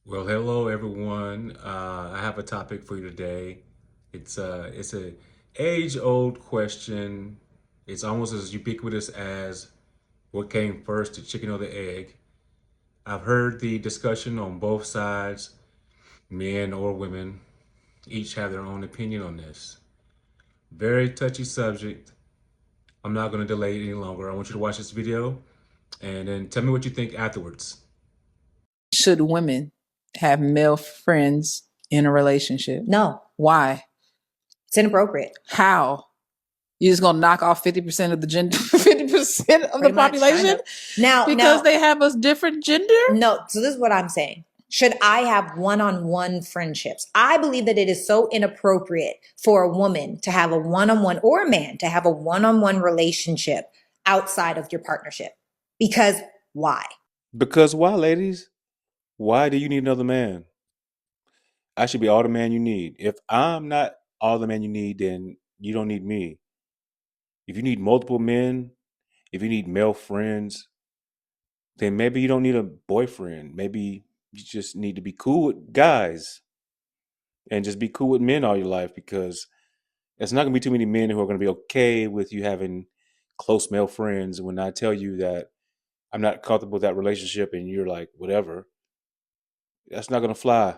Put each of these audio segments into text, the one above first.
Well, hello everyone. I have a topic for you today. It's a age-old question. It's almost as ubiquitous as what came first, the chicken or the egg. I've heard the discussion on both sides, men or women, each have their own opinion on this. Very touchy subject. I'm not going to delay it any longer. I want you to watch this video and then tell me what you think afterwards. Should women have male friends in a relationship? No, Why? it's inappropriate. How? You just gonna knock off 50% of the gender, 50% of the Pretty much, kind population of. Now, because they have a different gender? no. So this is what I'm saying. Should I have one-on-one friendships? I believe that it is so inappropriate for a woman to have a one-on-one or a man to have a one-on-one relationship outside of your partnership. Because why? Because why, ladies? Why do you need another man? I should be all the man you need. If I'm not all the man you need, then you don't need me. If you need multiple men, if you need male friends, then maybe you don't need a boyfriend. Maybe you just need to be cool with guys and just be cool with men all your life because it's not going to be too many men who are going to be okay with you having close male friends. When I tell you that I'm not comfortable with that relationship and you're like, whatever, that's not going to fly.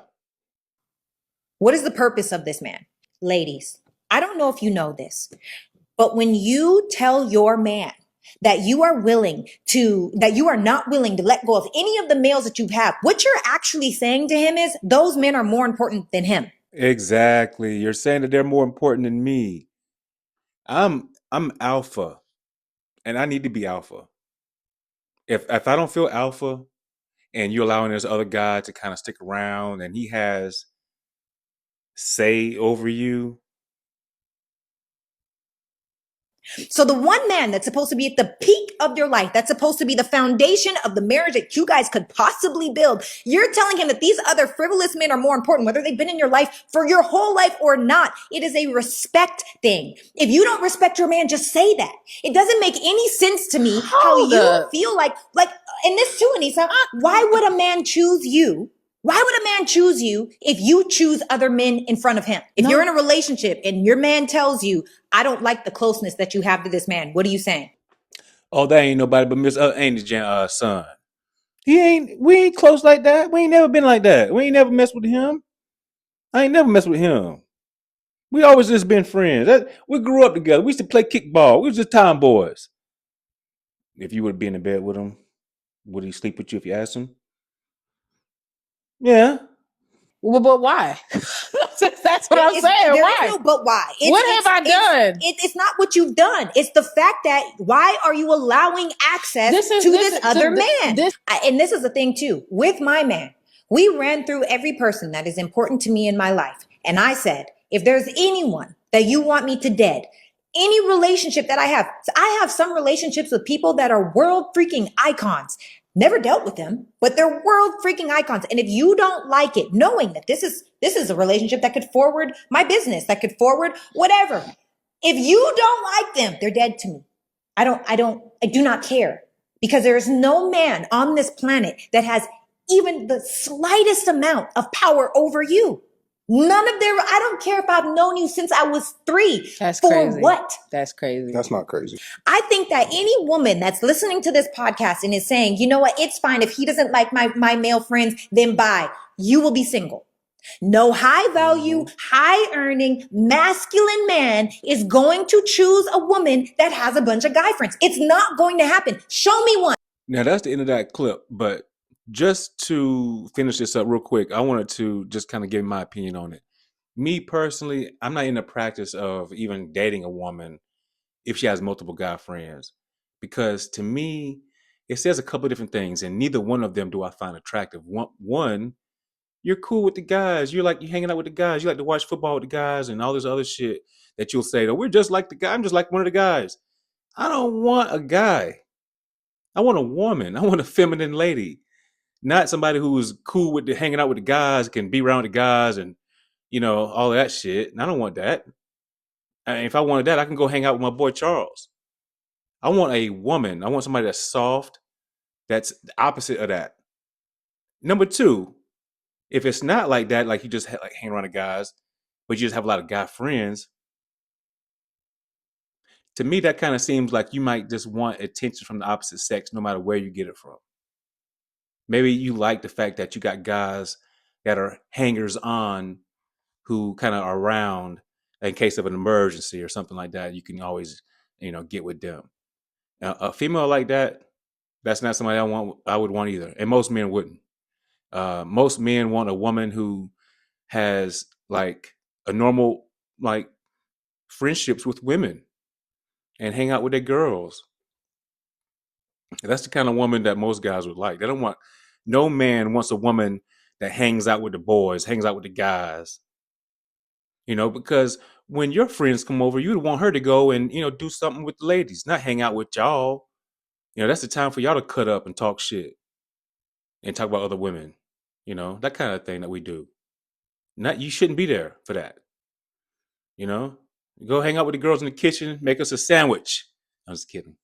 What is the purpose of this man? Ladies, I don't know if you know this, but when you tell your man that you are that you are not willing to let go of any of the males that you have, what you're actually saying to him is those men are more important than him. Exactly. You're saying that they're more important than me. I'm alpha and I need to be alpha. If I don't feel alpha and you're allowing this other guy to kind of stick around and he has say over you. So the one man that's supposed to be at the peak of your life, that's supposed to be the foundation of the marriage that you guys could possibly build, you're telling him that these other frivolous men are more important, whether they've been in your life for your whole life or not. It is a respect thing. If you don't respect your man, just say that. It doesn't make any sense to me how you feel like, and this too, Anissa, why would a man choose you? Why would a man choose you if you choose other men in front of him? If you're in a relationship and your man tells you, I don't like the closeness that you have to this man, what are you saying? Oh, that ain't nobody but Miss Andy's son. We ain't close like that. We ain't never been like that. We ain't never messed with him. I ain't never messed with him. We always just been friends. We grew up together. We used to play kickball. We was just tomboys. If you would be in the bed with him, would he sleep with you if you asked him? Yeah. Well, but why? That's what I'm saying. There Why? is no but why. What have I done? It's not what you've done. It's the fact that why are you allowing access to this other man? And this is the thing too. With my man, we ran through every person that is important to me in my life. And I said, if there's anyone that you want me to dead, any relationship that I have some relationships with people that are world freaking icons. Never dealt with them, but they're world freaking icons. And if you don't like it, knowing that this is a relationship that could forward my business, that could forward whatever. If you don't like them, they're dead to me. I do not care because there is no man on this planet that has even the slightest amount of power over you. None of their, I don't care if I've known you since I was 3. That's for crazy. what? That's crazy. That's not crazy. I think that any woman that's listening to this podcast and is saying, you know what, it's fine. If he doesn't like my male friends, then bye. You will be single. No high value, high earning, masculine man is going to choose a woman that has a bunch of guy friends. It's not going to happen. Show me one. Now that's the end of that clip. But just to finish this up real quick, I wanted to just kind of give my opinion on it. Me personally, I'm not in the practice of even dating a woman if she has multiple guy friends, because to me, it says a couple of different things, and neither one of them do I find attractive. One, you're cool with the guys. You're hanging out with the guys. You like to watch football with the guys and all this other shit that you'll say, oh, we're just like the guy. I'm just like one of the guys. I don't want a guy. I want a woman. I want a feminine lady, not somebody who's cool with hanging out with the guys, can be around the guys and, all that shit. And I don't want that. And if I wanted that, I can go hang out with my boy Charles. I want a woman. I want somebody that's soft, that's the opposite of that. Number two, If it's not like that, like you just like hang around the guys, but you just have a lot of guy friends, to me that kind of seems like you might just want attention from the opposite sex, no matter where you get it from. Maybe you like the fact that you got guys that are hangers on who kind of are around in case of an emergency or something like that. You can always, get with them. Now, a female like that, that's not somebody I would want either, and most men wouldn't. Most men want a woman who has like a normal like friendships with women and hang out with their girls. That's the kind of woman that most guys would like. They don't want, no man wants a woman that hangs out with the boys, hangs out with the guys. Because when your friends come over, you'd want her to go and, do something with the ladies, not hang out with y'all. That's the time for y'all to cut up and talk shit and talk about other women, that kind of thing that we do. You shouldn't be there for that. Go hang out with the girls in the kitchen, make us a sandwich. I'm just kidding.